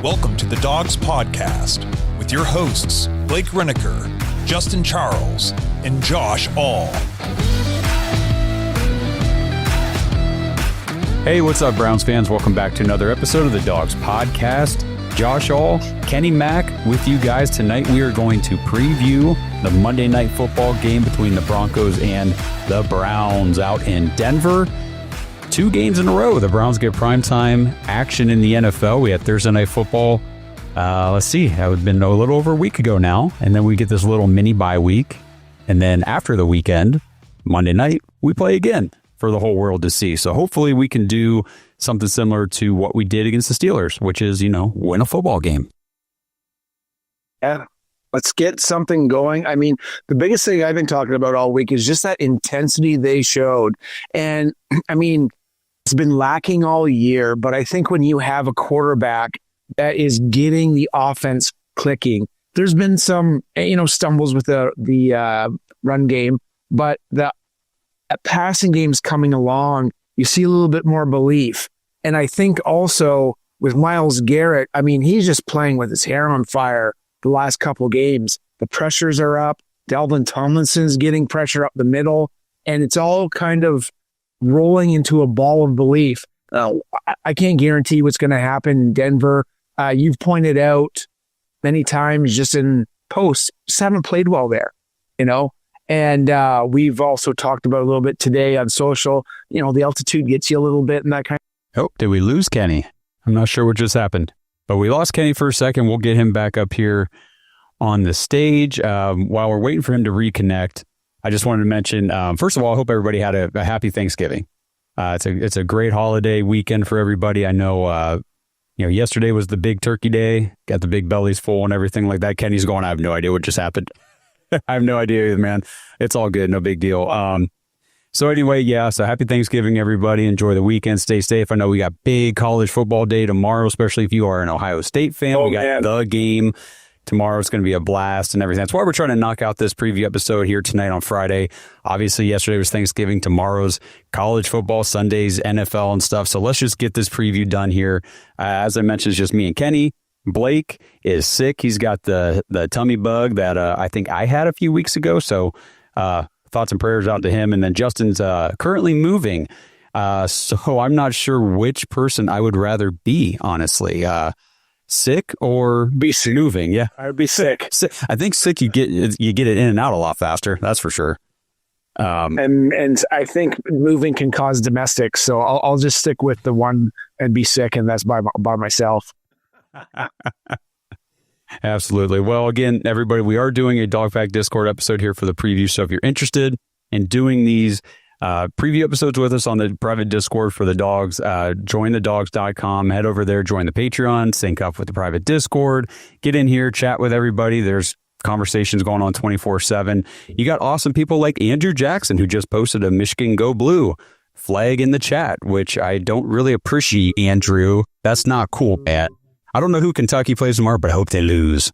Welcome to the Dawgs Podcast with your hosts, Blake Reneker, Justin Charles, and Josh All. Hey, what's up, Browns fans? Welcome back to another episode of the Dawgs Podcast. Josh All, Kenny Mack with you guys. Tonight we are going to preview the Monday Night Football game between the Broncos and the Browns out in Denver. 2 games in a row. The Browns get primetime action in the NFL. We had Thursday Night Football. Let's see. That would have been a little over a week ago now. And then we get this little mini bye week. And then after the weekend, Monday night, we play again for the whole world to see. So hopefully we can do something similar to what we did against the Steelers, which is, win a football game. Yeah, let's get something going. I mean, the biggest thing I've been talking about all week is just that intensity they showed. And I mean, it's been lacking all year, but I think when you have a quarterback that is getting the offense clicking, there's been some, stumbles with the run game, but the passing game's coming along. You see a little bit more belief. And I think also with Myles Garrett, I mean, he's just playing with his hair on fire the last couple games. The pressures are up. Dalvin Tomlinson's getting pressure up the middle, and it's all kind of rolling into a ball of belief. I can't guarantee what's going to happen in Denver. You've pointed out many times just in posts, just haven't played well there, And we've also talked about a little bit today on social. The altitude gets you a little bit and that kind of. Oh, did we lose Kenny? I'm not sure what just happened, but we lost Kenny for a second. We'll get him back up here on the stage. While we're waiting for him to reconnect, I just wanted to mention, first of all, I hope everybody had a happy Thanksgiving. It's a great holiday weekend for everybody. I know, yesterday was the big turkey day, got the big bellies full and everything like that. Kenny's going, I have no idea what just happened. I have no idea either, man. It's all good. No big deal. So anyway, so happy Thanksgiving, everybody. Enjoy the weekend. Stay safe. I know we got big college football day tomorrow, especially if you are an Ohio State fan. We got the game tomorrow. It's going to be a blast and everything. That's why we're trying to knock out this preview episode here tonight on Friday. Obviously, yesterday was Thanksgiving. Tomorrow's college football, Sundays, NFL and stuff. So let's just get this preview done here. As I mentioned, it's just me and Kenny. Blake is sick. He's got the tummy bug that I think I had a few weeks ago. So thoughts and prayers out to him. And then Justin's currently moving. So I'm not sure which person I would rather be, honestly. Sick or be sick. Moving? Yeah, I would be sick. I think sick you get it in and out a lot faster. That's for sure. And I think moving can cause domestic. So I'll just stick with the one and be sick, and that's by myself. Absolutely. Well, again, everybody, we are doing a Dog Pack Discord episode here for the preview. So if you're interested in doing these preview episodes with us on the private Discord for the Dogs, join thedawgs.com, head over there, join the Patreon, sync up with the private Discord, get in here, chat with everybody. There's conversations going on 24/7. You got awesome people like Andrew Jackson, who just posted a Michigan Go Blue flag in the chat, which I don't really appreciate, Andrew. That's not cool, man. I don't know who Kentucky plays tomorrow, but I hope they lose.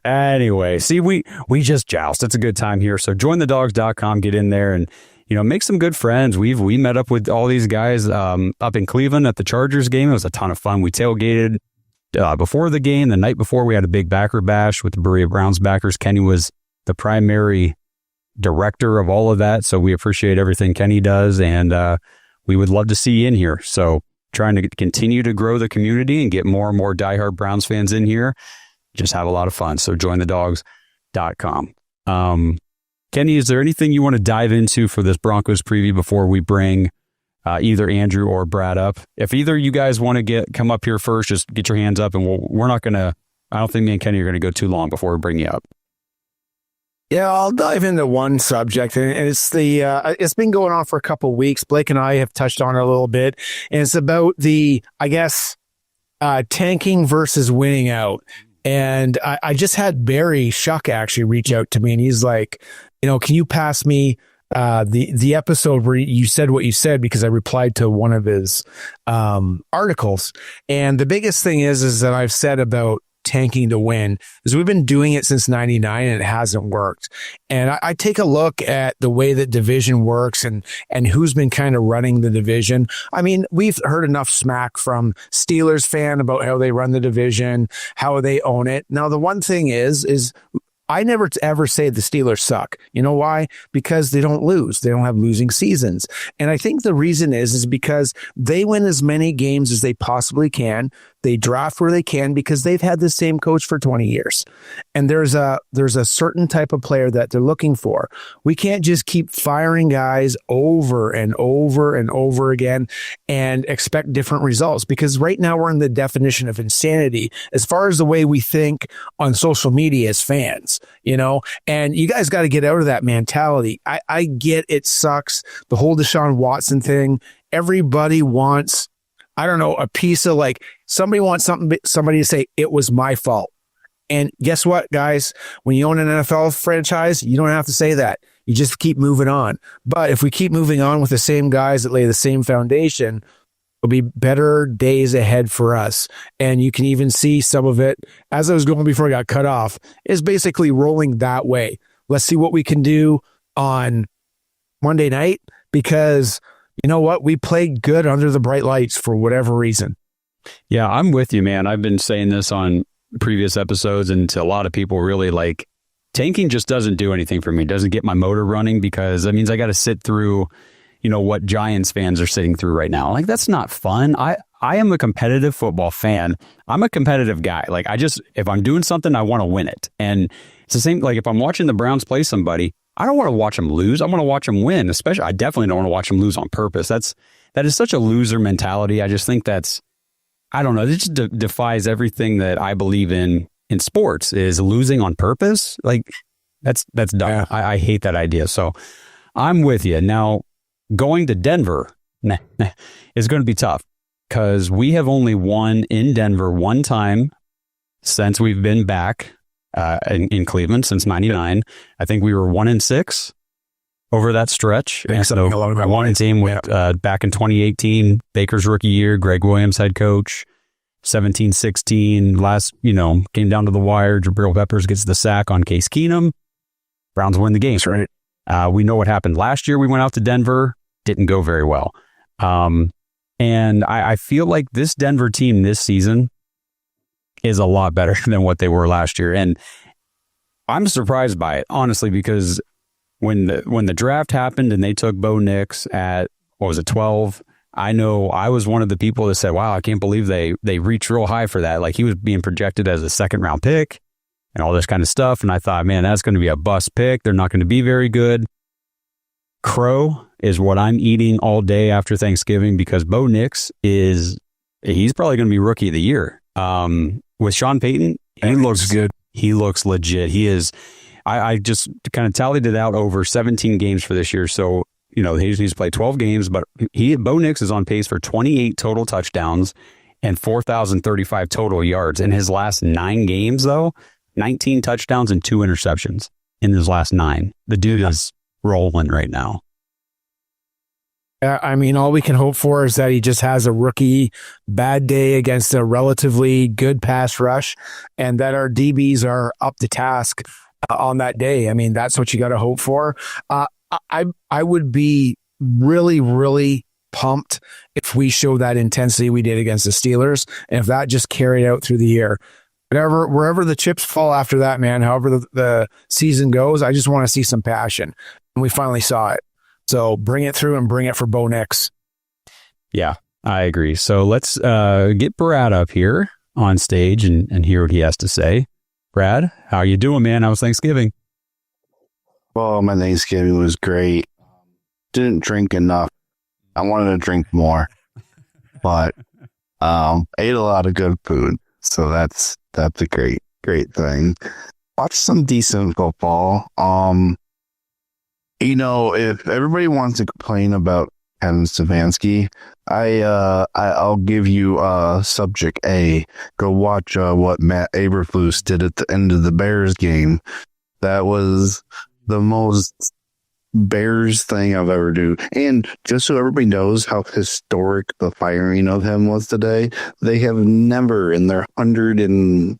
Anyway, see, we just joust. It's a good time here. So join thedawgs.com, get in there and, make some good friends. We met up with all these guys up in Cleveland at the Chargers game. It was a ton of fun. We tailgated before the game. The night before, we had a big backer bash with the Berea Browns backers. Kenny was the primary director of all of that. So we appreciate everything Kenny does. And we would love to see you in here. So trying to continue to grow the community and get more and more diehard Browns fans in here. Just have a lot of fun. So join thedawgs.com. Kenny, is there anything you want to dive into for this Broncos preview before we bring either Andrew or Brad up? If either of you guys want to come up here first, just get your hands up, and we're not going to, I don't think me and Kenny are going to go too long before we bring you up. Yeah, I'll dive into one subject, and it's it's been going on for a couple of weeks. Blake and I have touched on it a little bit, and it's about the, tanking versus winning out. And I just had Barry Shuck actually reach out to me, and he's like, can you pass me the episode where you said what you said, because I replied to one of his articles. And the biggest thing is that I've said about tanking to win is we've been doing it since 99 and it hasn't worked. And I take a look at the way that division works and who's been kind of running the division. I mean, we've heard enough smack from Steelers fan about how they run the division, how they own it. Now, the one thing is I never ever say the Steelers suck. You know why? Because they don't lose. They don't have losing seasons. And I think the reason is because they win as many games as they possibly can. They draft where they can because they've had the same coach for 20 years. And there's a certain type of player that they're looking for. We can't just keep firing guys over and over and over again and expect different results, because right now we're in the definition of insanity as far as the way we think on social media as fans, you know, and you guys got to get out of that mentality. I get it sucks. The whole Deshaun Watson thing, everybody wants, I don't know, a piece of like somebody wants somebody to say it was my fault. And guess what, guys? When you own an NFL franchise, you don't have to say that. You just keep moving on. But if we keep moving on with the same guys that lay the same foundation, it'll be better days ahead for us. And you can even see some of it, as I was going before I got cut off, is basically rolling that way. Let's see what we can do on Monday night, because you know what? We played good under the bright lights for whatever reason. Yeah, I'm with you, man. I've been saying this on previous episodes, and to a lot of people, really, like, tanking just doesn't do anything for me. It doesn't get my motor running, because that means I got to sit through, you know, what Giants fans are sitting through right now. Like, that's not fun. I am a competitive football fan. I'm a competitive guy. Like, if I'm doing something, I want to win it. And it's the same, like, if I'm watching the Browns play somebody, I don't want to watch them lose. I want to watch them win. Especially, I definitely don't want to watch them lose on purpose. That is such a loser mentality. I just think that's, I don't know, it just defies everything that I believe in sports, is losing on purpose. Like, that's dumb. Yeah. I hate that idea. So I'm with you. Now, going to Denver is going to be tough, because we have only won in Denver one time since we've been back in Cleveland since 99. I think we were 1-6 over that stretch. And so I won a team with back in 2018, Baker's rookie year, Greg Williams head coach, 17-16. Last, came down to the wire. Jabril Peppers gets the sack on Case Keenum. Browns win the game. That's right. We know what happened last year. We went out to Denver, didn't go very well. And I feel like this Denver team this season is a lot better than what they were last year. And I'm surprised by it, honestly, because when the draft happened and they took Bo Nix at, 12, I know I was one of the people that said, wow, I can't believe they reached real high for that. Like, he was being projected as a second round pick and all this kind of stuff. And I thought, man, that's going to be a bust pick. They're not going to be very good. Crow is what I'm eating all day after Thanksgiving, because Bo Nix he's probably going to be rookie of the year. With Sean Payton, he looks good. He looks legit. He is. I just kind of tallied it out over 17 games for this year. So, he's played 12 games, but Bo Nix is on pace for 28 total touchdowns and 4,035 total yards. In his last 9 games, though, 19 touchdowns and 2 interceptions in his last 9. The dude is rolling right now. I mean, all we can hope for is that he just has a rookie bad day against a relatively good pass rush, and that our DBs are up to task on that day. I mean, that's what you got to hope for. I would be really, really pumped if we show that intensity we did against the Steelers, and if that just carried out through the year. Wherever the chips fall after that, man, however the season goes, I just want to see some passion. And we finally saw it. So bring it through and bring it for Bo Nix. Yeah, I agree. So let's get Brad up here on stage and hear what he has to say. Brad, how you doing, man? How was Thanksgiving? Well, my Thanksgiving was great. Didn't drink enough. I wanted to drink more, but ate a lot of good food. So that's a great thing. Watched some decent football. If everybody wants to complain about Kevin Stefanski, I'll give you subject A. Go watch what Matt Eberflus did at the end of the Bears game. That was the most Bears thing I've ever do. And just so everybody knows how historic the firing of him was today, they have never in their 100 and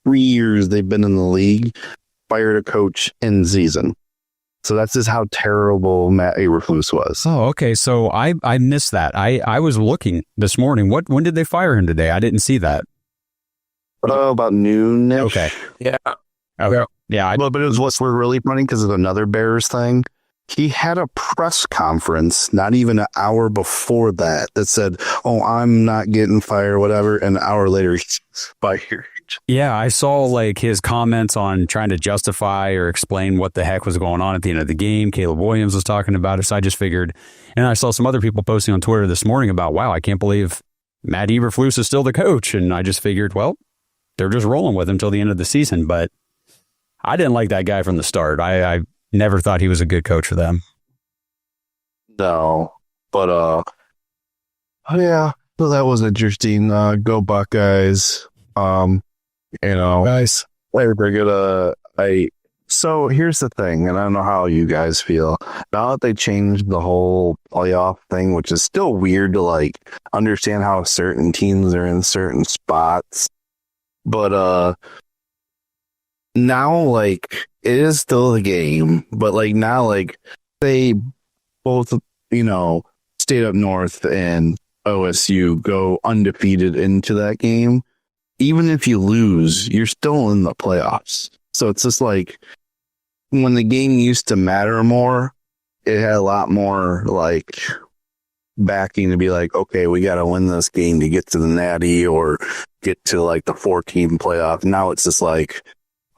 3 years they've been in the league, fired a coach in season. So that's just how terrible Matt Eberflus was. Oh, okay. So I missed that. I was looking this morning. When did they fire him today? I didn't see that. About noon. Okay. Yeah. Okay. Yeah. But it was what's really funny because of another Bears thing. He had a press conference not even an hour before that said, "Oh, I'm not getting fired," whatever. And an hour later, he's fired. Yeah, I saw like his comments on trying to justify or explain what the heck was going on at the end of the game. Caleb Williams was talking about it, so I just figured. And I saw some other people posting on Twitter this morning about, wow, I can't believe Matt Eberflus is still the coach. And I just figured, well, they're just rolling with him till the end of the season. But I didn't like that guy from the start. I never thought he was a good coach for them. No, but oh yeah, so that was interesting. Go Buckeyes. Guys. They're good. So here's the thing, and I don't know how you guys feel now that they changed the whole playoff thing, which is still weird to like understand how certain teams are in certain spots. But now like it is still a game, but like now like they both State Up North and OSU go undefeated into that game. Even if you lose, you're still in the playoffs. So it's just like when the game used to matter more, it had a lot more like backing to be like, okay, we got to win this game to get to the Natty or get to like the 4-team playoff. Now it's just like,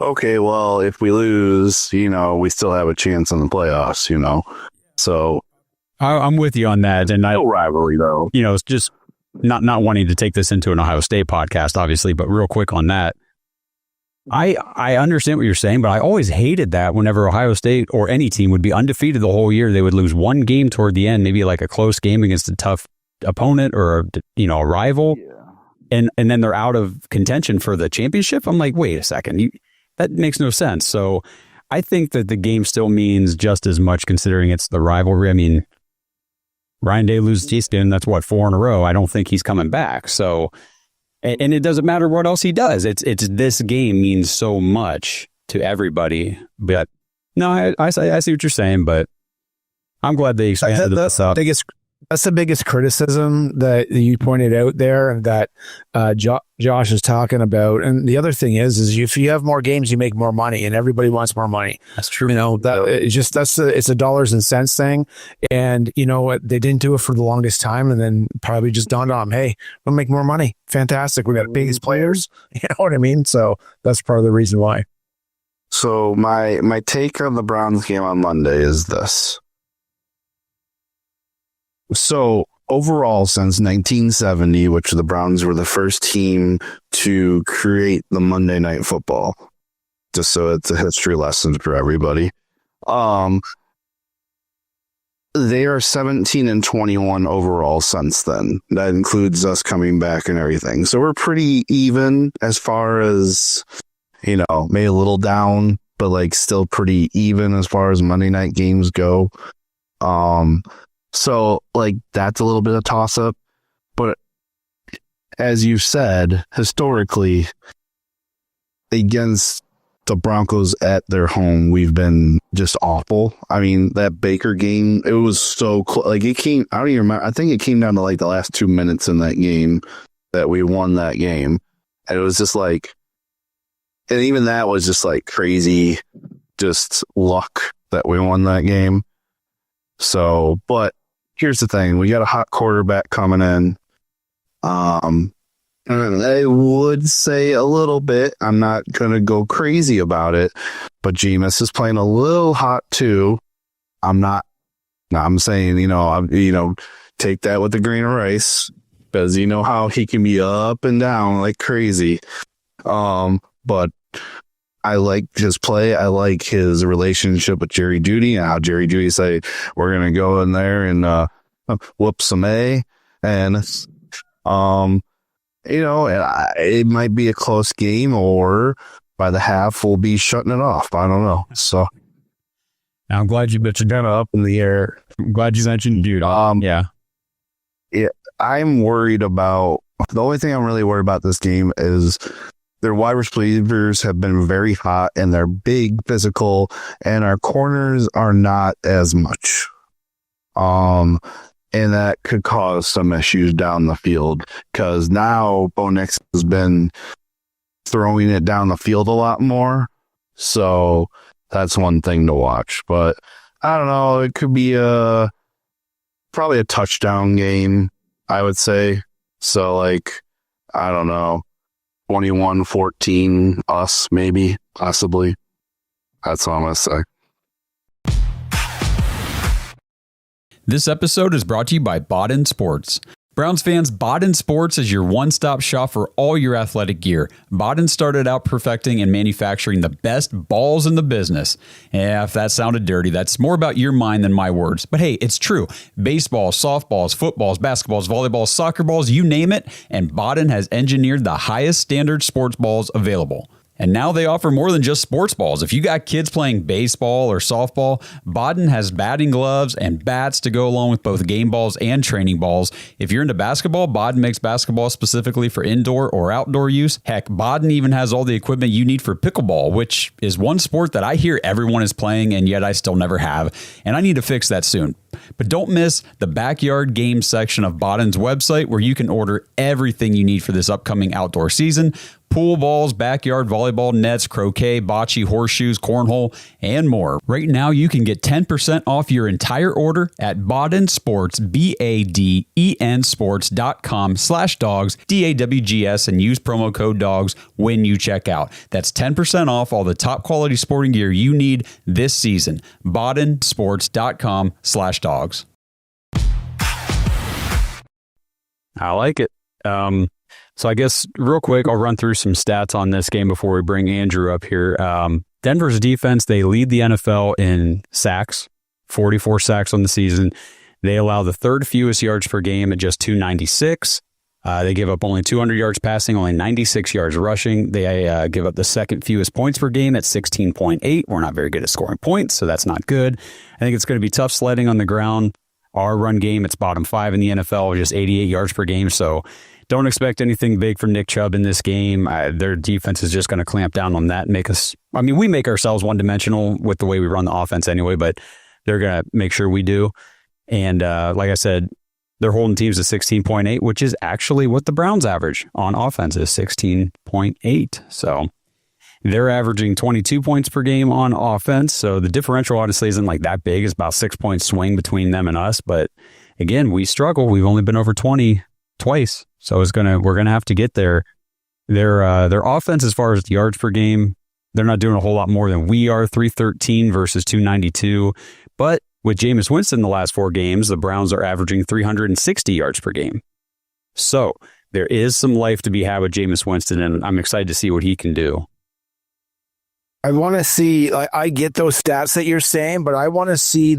okay, well, if we lose, we still have a chance in the playoffs, So I'm with you on that. And no rivalry though. It's just not wanting to take this into an Ohio State podcast, obviously, but real quick on that. I understand what you're saying, but I always hated that whenever Ohio State or any team would be undefeated the whole year, they would lose one game toward the end, maybe like a close game against a tough opponent or a rival, and then they're out of contention for the championship. I'm like, wait a second, that makes no sense. So I think that the game still means just as much considering it's the rivalry. I mean, Ryan Day loses Easton, that's 4 in a row. I don't think he's coming back. So, and it doesn't matter what else he does. It's this game means so much to everybody. But no, I see what you're saying, but I'm glad they expanded this up. That's the biggest criticism that you pointed out there, and that Josh is talking about. And the other thing is if you have more games, you make more money, and everybody wants more money. That's true. It's a dollars and cents thing. And you know what? They didn't do it for the longest time, and then probably just dawned on them, hey, we'll make more money. Fantastic. We got the biggest players. You know what I mean? So that's part of the reason why. So my take on the Browns game on Monday is this. So overall, since 1970, which the Browns were the first team to create the Monday Night Football, just so it's a history lesson for everybody, they are 17-21 overall since then. That includes us coming back and everything. So we're pretty even as far as, maybe a little down, but like still pretty even as far as Monday night games go. So, like, that's a little bit of toss-up. But as you said, historically, against the Broncos at their home, we've been just awful. I mean, that Baker game, it was so close. Like, it came, I don't even remember. I think it came down to, like, the last 2 minutes in that game that we won that game. And it was just like, and even that was just, like, crazy, just luck that we won that game. So, but here's the thing. We got a hot quarterback coming in. I would say a little bit. I'm not going to go crazy about it, but Jameis is playing a little hot too. I'm saying, take that with a grain of rice, because you know how he can be up and down like crazy. But I like his play. I like his relationship with Jerry Jeudy, and how Jerry Jeudy say, we're going to go in there and whoop some A. And, it might be a close game, or by the half, we'll be shutting it off. I don't know. So I'm glad you mentioned kind of up in the air. I'm glad you mentioned Jeudy. I'm worried about, the only thing I'm really worried about this game is their wide receivers have been very hot and they're big, physical, and our corners are not as much. And that could cause some issues down the field because now Bo Nix has been throwing it down the field a lot more. So that's one thing to watch. But I don't know. It could be probably a touchdown game, I would say. So, like, I don't know, 21-14 us, maybe, possibly. That's all I'm going to say. This episode is brought to you by Baden Sports. Browns fans, Baden Sports is your one-stop shop for all your athletic gear. Baden started out perfecting and manufacturing the best balls in the business. Yeah, if that sounded dirty, that's more about your mind than my words. But hey, it's true. Baseballs, softballs, footballs, basketballs, volleyballs, soccer balls, you name it, and Baden has engineered the highest standard sports balls available. And now they offer more than just sports balls. If you got kids playing baseball or softball, Baden has batting gloves and bats to go along with both game balls and training balls. If you're into basketball, Baden makes basketball specifically for indoor or outdoor use. Heck, Baden even has all the equipment you need for pickleball, which is one sport that I hear everyone is playing and yet I still never have. And I need to fix that soon. But don't miss the backyard games section of Baden's website where you can order everything you need for this upcoming outdoor season. Pool balls, backyard volleyball nets, croquet, bocce, horseshoes, cornhole, and more. Right now, you can get 10% off your entire order at Baden Sports, BADEN sports.com/dogs, DAWGS, and use promo code DOGS when you check out. That's 10% off all the top quality sporting gear you need this season. BadenSports.com/dogs. I like it. So I guess real quick, I'll run through some stats on this game before we bring Andrew up here. Denver's defense, they lead the NFL in sacks, 44 sacks on the season. They allow the third fewest yards per game at just 296. They give up only 200 yards passing, only 96 yards rushing. They give up the second fewest points per game at 16.8. We're not very good at scoring points, so that's not good. I think it's going to be tough sledding on the ground. Our run game, it's bottom 5 in the NFL, just 88 yards per game, so don't expect anything big from Nick Chubb in this game. Their defense is just going to clamp down on that and make us... I mean, we make ourselves one-dimensional with the way we run the offense anyway, but they're going to make sure we do. And like I said, they're holding teams to 16.8, which is actually what the Browns average on offense is, 16.8. So they're averaging 22 points per game on offense. So the differential honestly isn't like that big. It's about 6 points swing between them and us. But again, we struggle. We've only been over 20 twice. So we're gonna have to get there. Their offense, as far as the yards per game, they're not doing a whole lot more than we are, 313 versus 292. But with Jameis Winston the last 4 games, the Browns are averaging 360 yards per game. So there is some life to be had with Jameis Winston, and I'm excited to see what he can do. I want to see, I get those stats that you're saying, but I want to see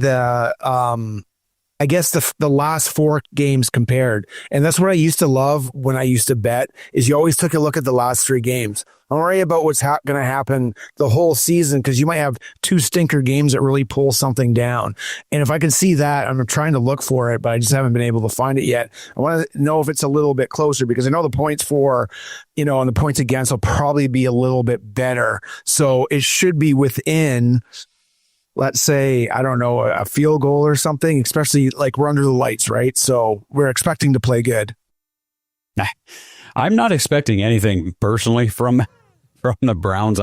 I guess the last 4 games compared. And that's what I used to love when I used to bet, is you always took a look at the last 3 games. Don't worry about what's going to happen the whole season, because you might have 2 stinker games that really pull something down. And if I can see that, I'm trying to look for it, but I just haven't been able to find it yet. I want to know if it's a little bit closer, because I know the points for, and the points against will probably be a little bit better. So it should be within, let's say, I don't know, a field goal or something, especially like we're under the lights, right? So we're expecting to play good. I'm not expecting anything personally from the Browns.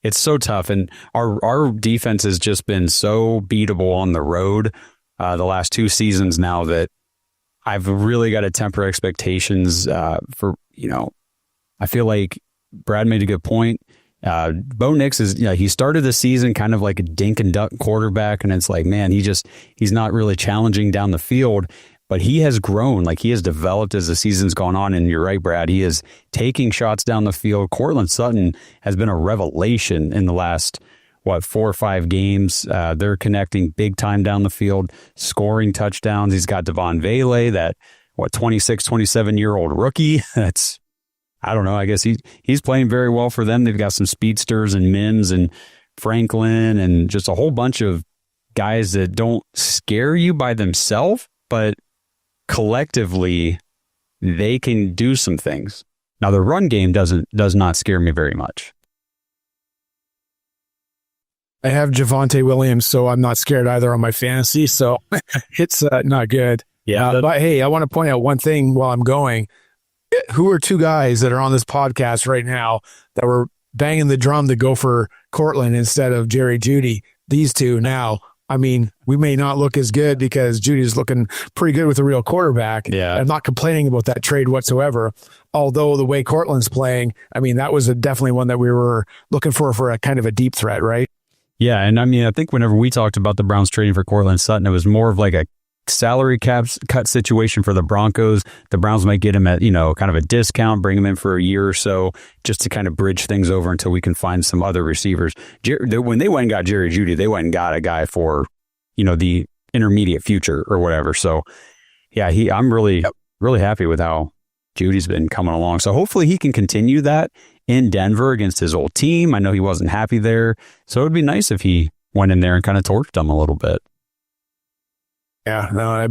It's so tough, and our defense has just been so beatable on the road the last 2 seasons now that I've really got to temper expectations for, I feel like Brad made a good point. Bo Nix is, he started the season kind of like a dink and duck quarterback, and it's like, man, he's not really challenging down the field, but he has grown, like he has developed as the season's gone on. And you're right, Brad, he is taking shots down the field. Cortland Sutton has been a revelation in the last, 4 or 5 games. They're connecting big time down the field, scoring touchdowns. He's got Devon Vele, that 26, 27-year-old rookie. That's, I don't know. I guess he's playing very well for them. They've got some speedsters and Mims and Franklin and just a whole bunch of guys that don't scare you by themselves, but collectively they can do some things. Now, the run game does not scare me very much. I have Javonte Williams, so I'm not scared either on my fantasy. So it's not good. Yeah. But hey, I want to point out one thing while I'm going. Who are two guys that are on this podcast right now that were banging the drum to go for Cortland instead of Jerry Jeudy? These two now. I mean, we may not look as good because Judy's looking pretty good with a real quarterback. Yeah. I'm not complaining about that trade whatsoever. Although the way Cortland's playing, I mean, that was definitely one that we were looking for a kind of a deep threat, right? Yeah, and I mean, I think whenever we talked about the Browns trading for Cortland Sutton, it was more of like a salary cut situation for the Broncos. The Browns might get him at, kind of a discount, bring him in for a year or so, just to kind of bridge things over until we can find some other receivers. When they went and got Jerry Jeudy, they went and got a guy for, the intermediate future or whatever. So, yeah, I'm really happy with how Judy's been coming along. So hopefully he can continue that in Denver against his old team. I know he wasn't happy there. So it would be nice if he went in there and kind of torched them a little bit. Yeah, no,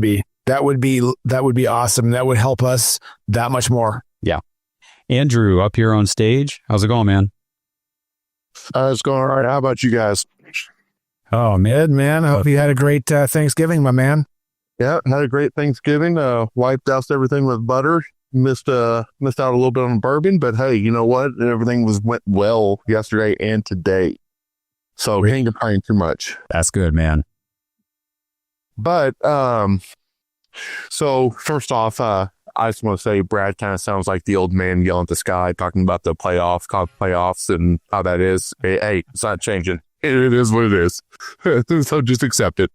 that would be awesome. That would help us that much more. Yeah. Andrew, up here on stage. How's it going, man? It's going all right. How about you guys? Oh, man. I hope you had a great Thanksgiving, my man. Yeah, had a great Thanksgiving. Wiped out everything with butter. Missed out a little bit on bourbon, but hey, you know what? Everything went well yesterday and today. So can't complain too much. That's good, man. But so first off, I just want to say Brad kind of sounds like the old man yelling at the sky, talking about the playoffs and how that is. Hey, it's not changing. It is what it is. So just accept it.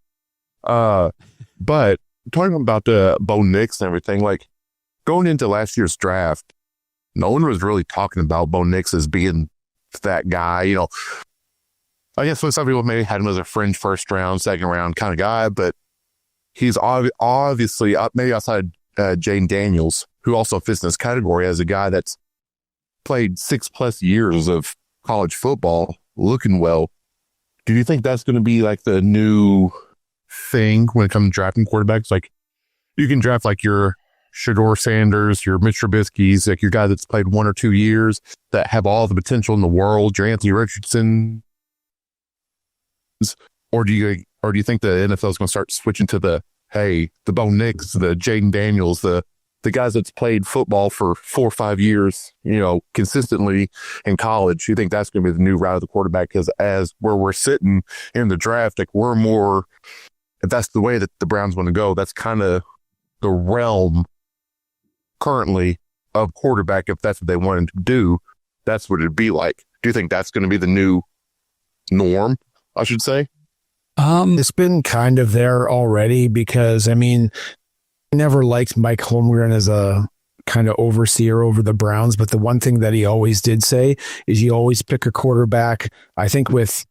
But talking about the Bo Nix and everything, like going into last year's draft, no one was really talking about Bo Nix as being that guy. I guess some people maybe had him as a fringe first round, second round kind of guy, but he's obviously maybe outside Jane Daniels, who also fits in this category as a guy that's played 6+ years of college football, looking well. Do you think that's going to be like the new thing when it comes to drafting quarterbacks? Like you can draft like your Shedeur Sanders, your Mitch Trubisky's, like your guy that's played 1 or 2 years that have all the potential in the world, your Anthony Richardson, or do you think the NFL is going to start switching to the Bo Nix, the Jaden Daniels, the guys that's played football for 4 or 5 years, consistently in college? You think that's going to be the new route of the quarterback? Because as where we're sitting in the draft, like we're more, if that's the way that the Browns want to go, that's kind of the realm currently of quarterback. If that's what they wanted to do, that's what it'd be like. Do you think that's going to be the new norm, I should say? It's been kind of there already because, I mean, I never liked Mike Holmgren as a kind of overseer over the Browns, but the one thing that he always did say is you always pick a quarterback, I think with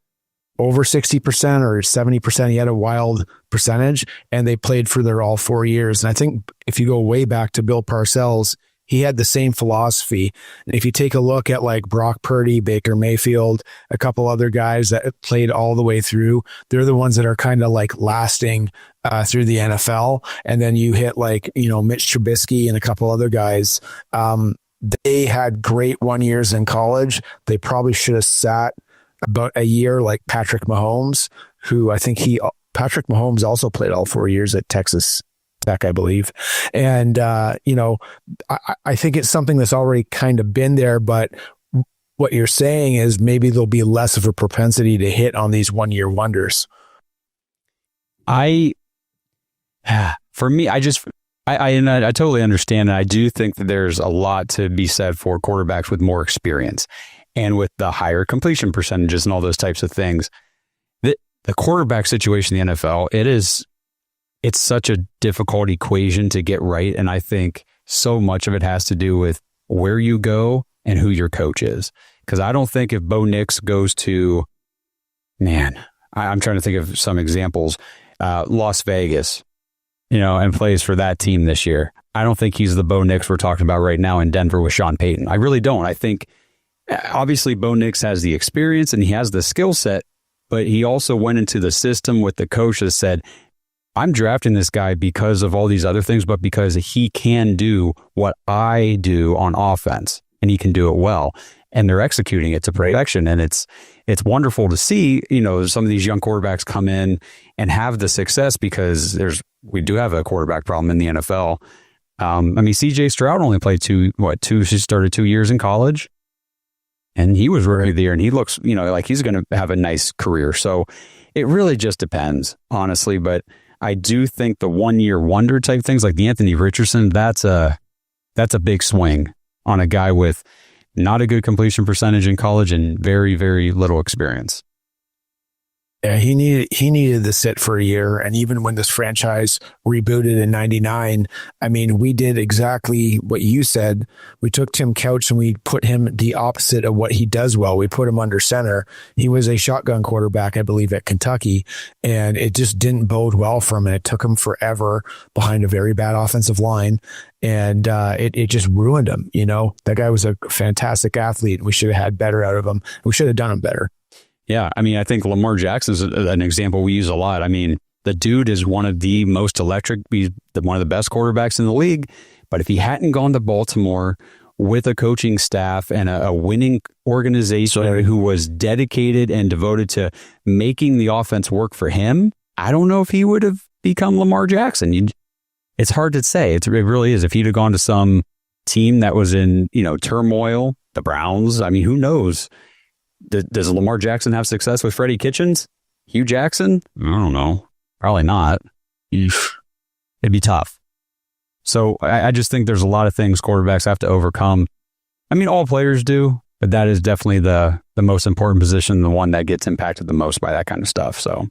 over 60% or 70%, he had a wild percentage, and they played for their all 4 years. And I think if you go way back to Bill Parcells, he had the same philosophy. And if you take a look at like Brock Purdy, Baker Mayfield, a couple other guys that played all the way through, they're the ones that are kind of like lasting through the NFL. And then you hit like, Mitch Trubisky and a couple other guys. They had great 1 years in college. They probably should have sat about a year like Patrick Mahomes, who I think Patrick Mahomes also played all 4 years at Texas Tech, I believe. And, I think it's something that's already kind of been there, but what you're saying is maybe there'll be less of a propensity to hit on these 1 year wonders. For me, I totally understand. And I do think that there's a lot to be said for quarterbacks with more experience and with the higher completion percentages and all those types of things. The quarterback situation in the NFL, it's such a difficult equation to get right. And I think so much of it has to do with where you go and who your coach is. Because I don't think if Bo Nix goes to, I'm trying to think of some examples, Las Vegas, and plays for that team this year, I don't think he's the Bo Nix we're talking about right now in Denver with Sean Payton. I really don't. I think obviously Bo Nix has the experience and he has the skill set, but he also went into the system with the coach that said, I'm drafting this guy because of all these other things, but because he can do what I do on offense. and he can do it well. And they're executing it to perfection. And it's wonderful to see, some of these young quarterbacks come in and have the success, because we do have a quarterback problem in the NFL. CJ Stroud only played she started 2 years in college, and he was rookie there, and he looks, like he's going to have a nice career. So it really just depends, honestly. But I do think the 1 year wonder type things like the Anthony Richardson, that's a big swing on a guy with not a good completion percentage in college and very, very little experience. Yeah, he needed to sit for a year. And even when this franchise rebooted in 99, we did exactly what you said. We took Tim Couch and we put him the opposite of what he does well. We put him under center. He was a shotgun quarterback, I believe, at Kentucky, and it just didn't bode well for him. And it took him forever behind a very bad offensive line. And it just ruined him. That guy was a fantastic athlete. We should have had better out of him. We should have done him better. Yeah, I think Lamar Jackson is an example we use a lot. The dude is one of the most electric, he's one of the best quarterbacks in the league. But if he hadn't gone to Baltimore with a coaching staff and a winning organization who was dedicated and devoted to making the offense work for him, I don't know if he would have become Lamar Jackson. It's hard to say. It really is. If he'd have gone to some team that was in, turmoil, the Browns, who knows? Does Lamar Jackson have success with Freddie Kitchens? Hugh Jackson? I don't know. Probably not. It'd be tough. So I just think there's a lot of things quarterbacks have to overcome. All players do, but that is definitely the most important position, the one that gets impacted the most by that kind of stuff. So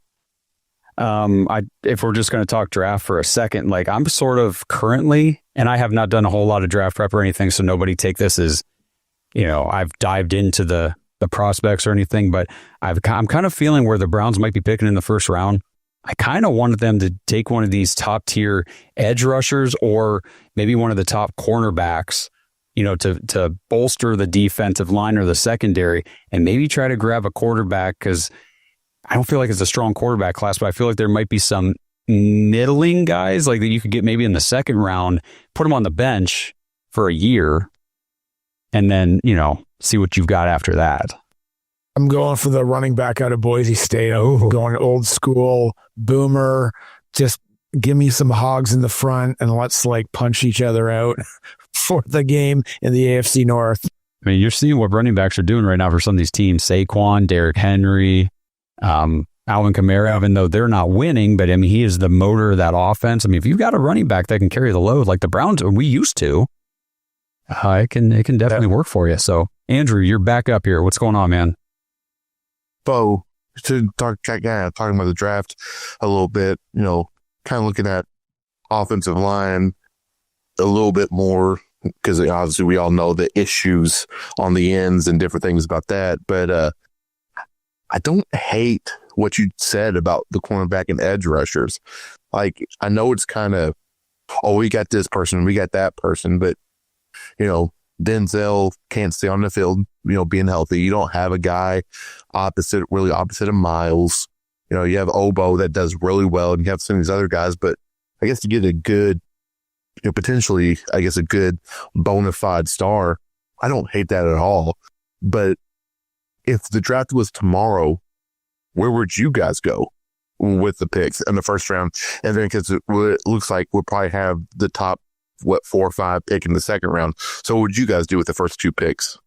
if we're just going to talk draft for a second, I'm sort of currently, and I have not done a whole lot of draft prep or anything, so nobody take this as, I've dived into the prospects or anything, but I'm kind of feeling where the Browns might be picking in the first round. I kind of wanted them to take one of these top tier edge rushers or maybe one of the top cornerbacks, to bolster the defensive line or the secondary, and maybe try to grab a quarterback, because I don't feel like it's a strong quarterback class, but I feel like there might be some middling guys that you could get maybe in the second round, put them on the bench for a year, and then, see what you've got after that. I'm going for the running back out of Boise State. Going old school, boomer. Just give me some hogs in the front and let's punch each other out for the game in the AFC North. You're seeing what running backs are doing right now for some of these teams. Saquon, Derrick Henry, Alvin Kamara, even though they're not winning, but he is the motor of that offense. If you've got a running back that can carry the load like the Browns, we used to, it can definitely work for you. So, Andrew, you're back up here. What's going on, man? So, to talking about the draft a little bit, kind of looking at offensive line a little bit more, because obviously we all know the issues on the ends and different things about that. But I don't hate what you said about the cornerback and edge rushers. I know it's kind of, we got this person, we got that person, but Denzel can't stay on the field, being healthy. You don't have a guy opposite of Miles. You have Obo that does really well, and you have some of these other guys, but I guess to get a good, potentially, I guess, a good bona fide star, I don't hate that at all. But if the draft was tomorrow, where would you guys go with the picks in the first round? And then, because it looks like we'll probably have the top 4 or 5 pick in the second round. So what would you guys do with the first 2 picks?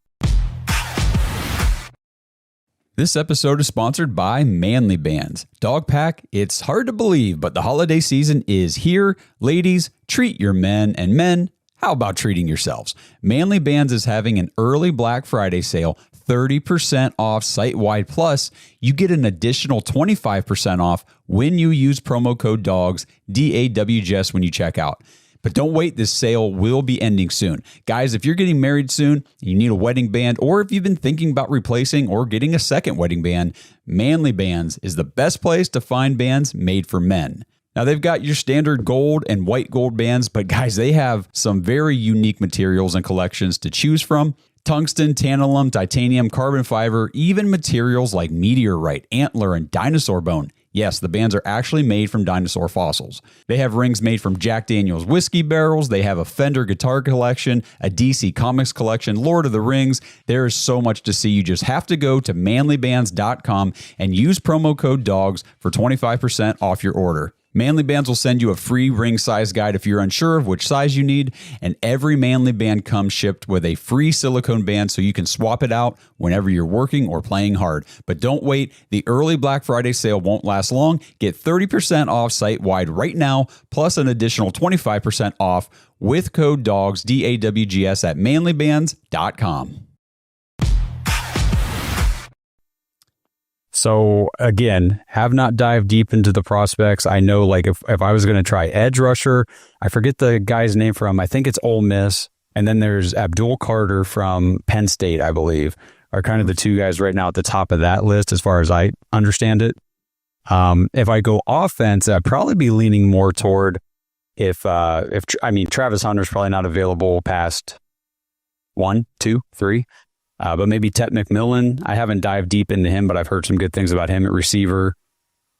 This episode is sponsored by Manly Bands. Dog Pack, it's hard to believe, but the holiday season is here. Ladies, treat your men, and men, how about treating yourselves? Manly Bands is having an early Black Friday sale, 30% off site-wide, plus you get an additional 25% off when you use promo code DAWGS, DAWGS, when you check out. But don't wait, this sale will be ending soon. Guys, if you're getting married soon, you need a wedding band, or if you've been thinking about replacing or getting a second wedding band, Manly Bands is the best place to find bands made for men. Now, they've got your standard gold and white gold bands, but guys, they have some very unique materials and collections to choose from. Tungsten, tantalum, titanium, carbon fiber, even materials like meteorite, antler, and dinosaur bone. Yes, the bands are actually made from dinosaur fossils. They have rings made from Jack Daniel's whiskey barrels. They have a Fender guitar collection, a DC Comics collection, Lord of the Rings. There is so much to see. You just have to go to manlybands.com and use promo code DAWGS for 25% off your order. Manly Bands will send you a free ring size guide if you're unsure of which size you need, and every Manly Band comes shipped with a free silicone band so you can swap it out whenever you're working or playing hard. But don't wait, the early Black Friday sale won't last long. Get 30% off site-wide right now, plus an additional 25% off with code DAWGS, DAWGS at manlybands.com. So again, have not dived deep into the prospects. I know, like, if I was going to try edge rusher, I forget the guy's name from, I think it's Ole Miss. And then there's Abdul Carter from Penn State, I believe, are kind of the two guys right now at the top of that list, as far as I understand it. If I go offense, I'd probably be leaning more toward if Travis Hunter's probably not available past 1, 2, 3. But maybe Tet McMillan. I haven't dived deep into him, but I've heard some good things about him at receiver.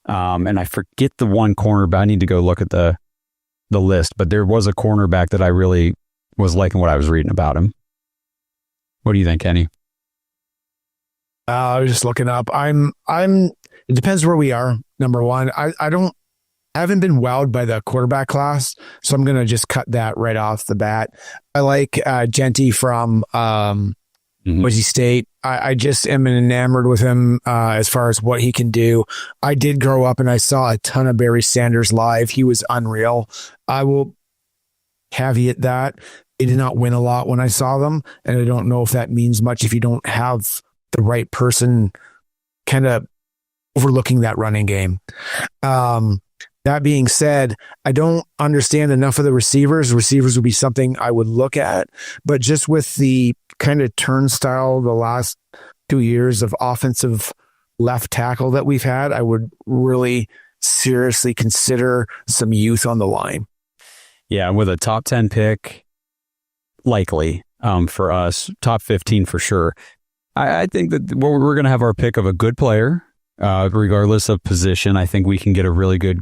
And I forget the one cornerback. I need to go look at the list, but there was a cornerback that I really was liking what I was reading about him. What do you think, Kenny? I was just looking up. It depends where we are. Number one, I haven't been wowed by the quarterback class, so I'm going to just cut that right off the bat. I like Genty from Boise State. I just am enamored with him as far as what he can do. I did grow up and I saw a ton of Barry Sanders live. He was unreal. I will caveat that they did not win a lot when I saw them, and I don't know if that means much if you don't have the right person kind of overlooking that running game. That being said, I don't understand enough of the receivers. Receivers would be something I would look at, but just with the kind of turnstile the last 2 years of offensive left tackle that we've had, I would really seriously consider some youth on the line. Yeah, with a top 10 pick, likely for us, top 15 for sure. I think that we're going to have our pick of a good player, regardless of position. I think we can get a really good,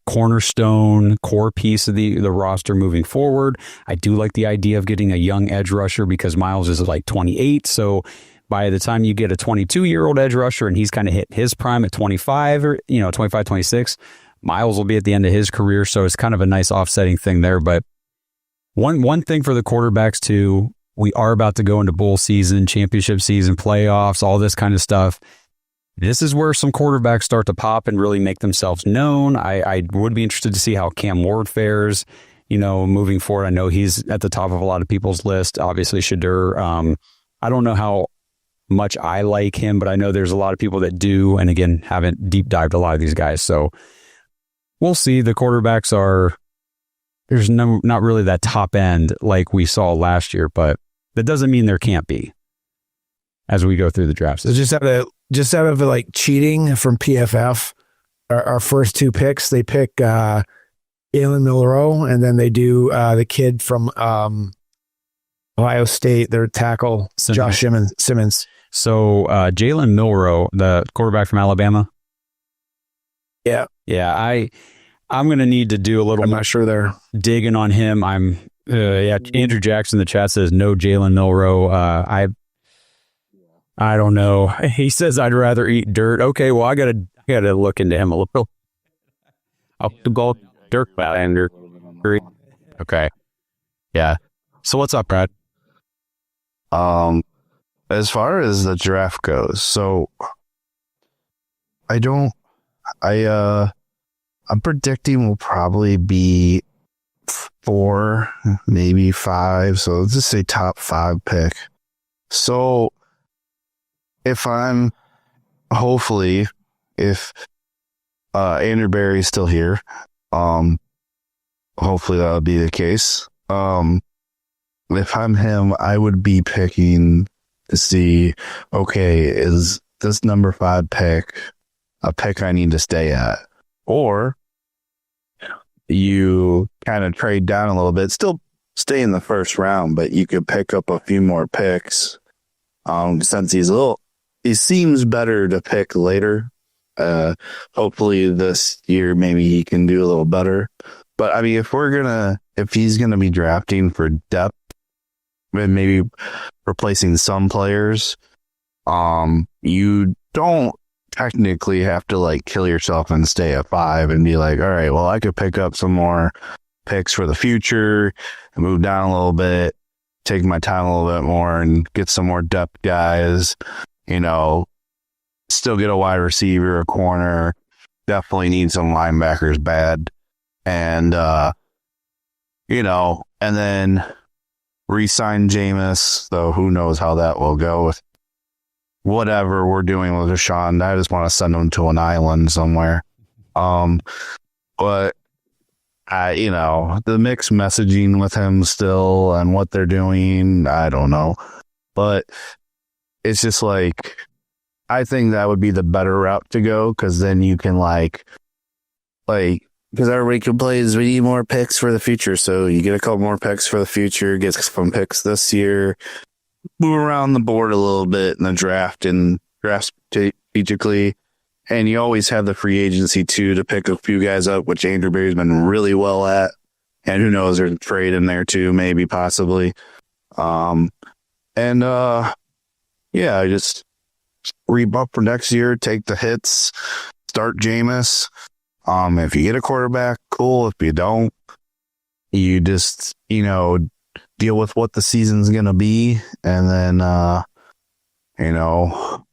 cornerstone core piece of the roster moving forward. I do like the idea of getting a young edge rusher because Miles is like 28. So by the time you get a 22-year-old edge rusher and he's kind of hit his prime at 25 or, 25, 26, Miles will be at the end of his career. So it's kind of a nice offsetting thing there. But one thing for the quarterbacks too, we are about to go into bowl season, championship season, playoffs, all this kind of stuff. This is where some quarterbacks start to pop and really make themselves known. I would be interested to see how Cam Ward fares, moving forward. I know he's at the top of a lot of people's list. Obviously, Shadur. I don't know how much I like him, but I know there's a lot of people that do, and again, haven't deep dived a lot of these guys. So we'll see. The quarterbacks there's not really that top end like we saw last year, but that doesn't mean there can't be as we go through the drafts. So just out of like cheating from PFF, our first two picks, they pick Jalen Milroe, and then they do the kid from Ohio State, their tackle, Josh Simmons. So Jalen Milroe, the quarterback from Alabama. Yeah. I'm going to need to do a little. I'm not sure they're digging on him. Andrew Jackson in the chat says no Jalen Milroe. I don't know. He says I'd rather eat dirt. Okay, well I gotta look into him a little. I'll go dirt Andrew. Okay. Yeah. So what's up, Brad? As far as the draft goes, so I'm predicting we'll probably be 4, maybe 5. So let's just say top 5 pick. So if Andrew Berry's still here, hopefully that'll be the case. If I'm him, I would be picking to see, okay, is this number 5 pick a pick I need to stay at? Or you kind of trade down a little bit, still stay in the first round, but you could pick up a few more picks. Since he seems better to pick later. Hopefully this year, maybe he can do a little better. But I mean, if he's gonna be drafting for depth and maybe replacing some players, you don't technically have to like kill yourself and stay at 5 and be like, all right, well, I could pick up some more picks for the future and move down a little bit, take my time a little bit more and get some more depth guys, still get a wide receiver, a corner, definitely need some linebackers bad. And, and then re-sign Jameis, though who knows how that will go with whatever we're doing with Deshaun. I just want to send him to an island somewhere. But the mixed messaging with him still and what they're doing, I don't know. But it's just like, I think that would be the better route to go, because then you can because everybody complains we need more picks for the future. So you get a couple more picks for the future, get some picks this year, move around the board a little bit in the draft and draft strategically. And you always have the free agency too to pick a few guys up, which Andrew Berry's been really well at. And who knows, there's a trade in there too, maybe, possibly. Just re-bump for next year, take the hits, start Jameis. If you get a quarterback, cool. If you don't, you just, deal with what the season's going to be, and then,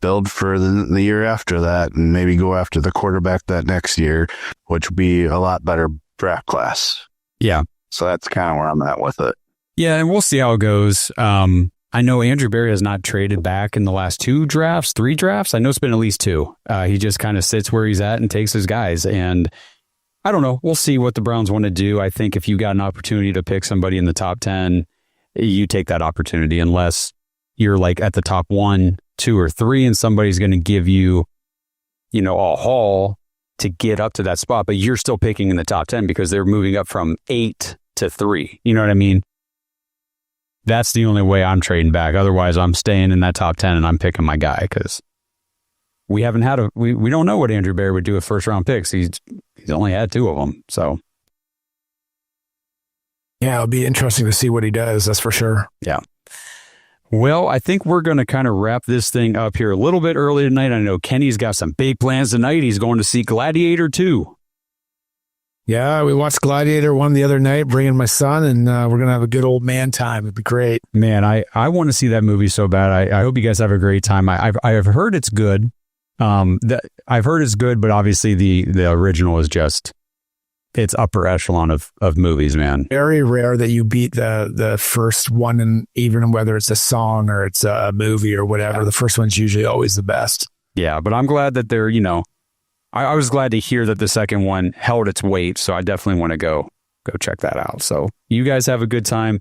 build for the year after that, and maybe go after the quarterback that next year, which would be a lot better draft class. Yeah. So that's kind of where I'm at with it. Yeah, and we'll see how it goes. I know Andrew Berry has not traded back in the last 3 drafts. I know it's been at least 2. He just kind of sits where he's at and takes his guys. And I don't know. We'll see what the Browns want to do. I think if you got an opportunity to pick somebody in the top 10, you take that opportunity, unless you're like at the top 1, 2, or 3, and somebody's going to give you, a haul to get up to that spot, but you're still picking in the top 10 because they're moving up from 8 to 3. You know what I mean? That's the only way I'm trading back. Otherwise, I'm staying in that top 10 and I'm picking my guy, because we haven't had we don't know what Andrew Berry would do with first round picks. He's only had 2 of them. So yeah, it'll be interesting to see what he does. That's for sure. Yeah. Well, I think we're going to kind of wrap this thing up here a little bit early tonight. I know Kenny's got some big plans tonight. He's going to see Gladiator 2. Yeah, we watched Gladiator 1 the other night, bringing my son, and we're going to have a good old man time. It'd be great. Man, I want to see that movie so bad. I hope you guys have a great time. I've heard it's good. I've heard it's good, but obviously the original is just, it's upper echelon of movies, man. Very rare that you beat the first one, and even whether it's a song or it's a movie or whatever, the first one's usually always the best. Yeah, but I'm glad that they're, I was glad to hear that the second one held its weight, so I definitely want to go check that out. So you guys have a good time.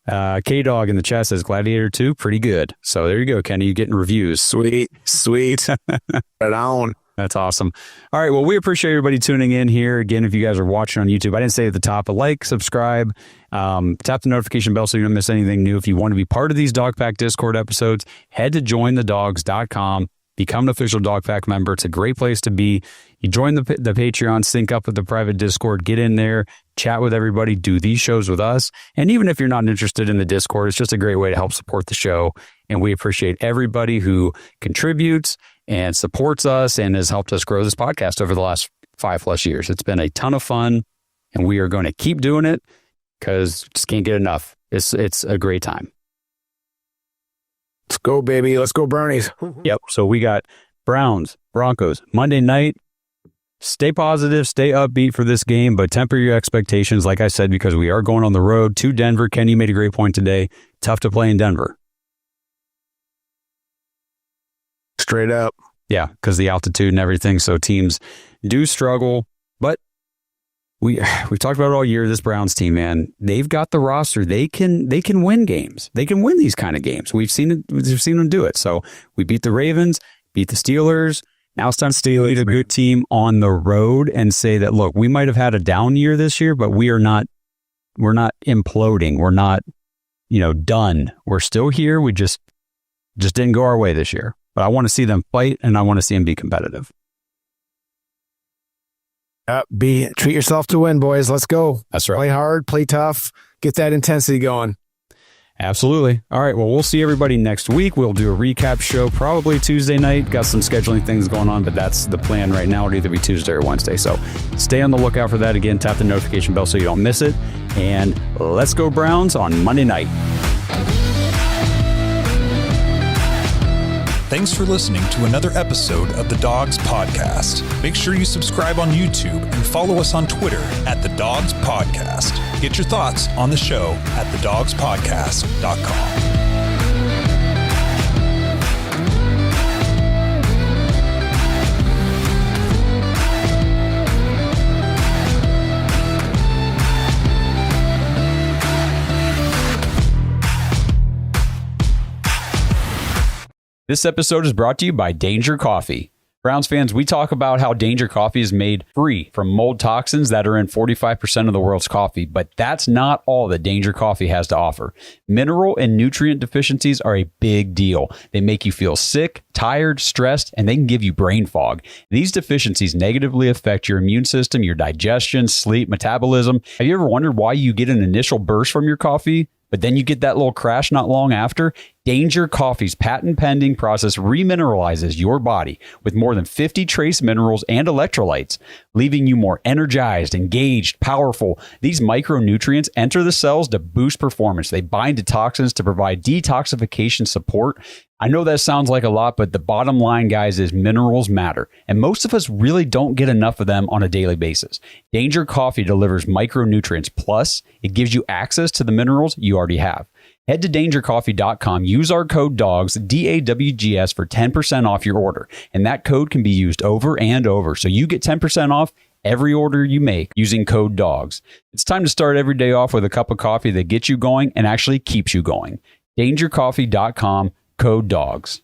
K-Dog in the chat says Gladiator 2, pretty good. So there you go, Kenny. You're getting reviews. Sweet. Right on. That's awesome. All right, well, we appreciate everybody tuning in here. Again, if you guys are watching on YouTube, I didn't say at the top, but like, subscribe, tap the notification bell so you don't miss anything new. If you want to be part of these Dog Pack Discord episodes, head to jointhedawgs.com. Become an official Dog Pack member. It's a great place to be. You join the Patreon, sync up with the private Discord, get in there, chat with everybody, do these shows with us. And even if you're not interested in the Discord, it's just a great way to help support the show. And we appreciate everybody who contributes and supports us and has helped us grow this podcast over the last 5+ years. It's been a ton of fun, and we are going to keep doing it because just can't get enough. It's a great time. Let's go, baby. Let's go, Brownies. Yep. So we got Browns, Broncos, Monday night. Stay positive, stay upbeat for this game, but temper your expectations, like I said, because we are going on the road to Denver. Kenny made a great point today. Tough to play in Denver. Straight up. Yeah, because the altitude and everything. So teams do struggle, but we've talked about it all year. This Browns team, man, they've got the roster. They can win games. They can win these kind of games. We've seen it. We've seen them do it. So we beat the Ravens, beat the Steelers. Now it's time to lead a good team on the road and say that, look, we might have had a down year this year, but we're not imploding. We're not, done. We're still here. We just didn't go our way this year. But I want to see them fight, and I want to see them be competitive. Treat yourself to win, boys. Let's go. That's right. Play hard, play tough, get that intensity going. Absolutely. All right. Well, we'll see everybody next week. We'll do a recap show probably Tuesday night. Got some scheduling things going on, but that's the plan right now. It'll either be Tuesday or Wednesday. So stay on the lookout for that. Again, tap the notification bell so you don't miss it. And let's go Browns on Monday night. Thanks for listening to another episode of the Dawgs Podcast. Make sure you subscribe on YouTube and follow us on Twitter at the Dawgs Podcast. Get your thoughts on the show at thedawgspodcast.com. This episode is brought to you by Danger Coffee. Browns fans, we talk about how Danger Coffee is made free from mold toxins that are in 45% of the world's coffee, but that's not all that Danger Coffee has to offer. Mineral and nutrient deficiencies are a big deal. They make you feel sick, tired, stressed, and they can give you brain fog. These deficiencies negatively affect your immune system, your digestion, sleep, metabolism. Have you ever wondered why you get an initial burst from your coffee, but then you get that little crash not long after? Danger Coffee's patent-pending process remineralizes your body with more than 50 trace minerals and electrolytes, leaving you more energized, engaged, powerful. These micronutrients enter the cells to boost performance. They bind to toxins to provide detoxification support. I know that sounds like a lot, but the bottom line, guys, is minerals matter, and most of us really don't get enough of them on a daily basis. Danger Coffee delivers micronutrients, plus it gives you access to the minerals you already have. Head to dangercoffee.com, use our code DAWGS, DAWGS, for 10% off your order, and that code can be used over and over, so you get 10% off every order you make using code DAWGS. It's time to start every day off with a cup of coffee that gets you going and actually keeps you going. dangercoffee.com, code DAWGS.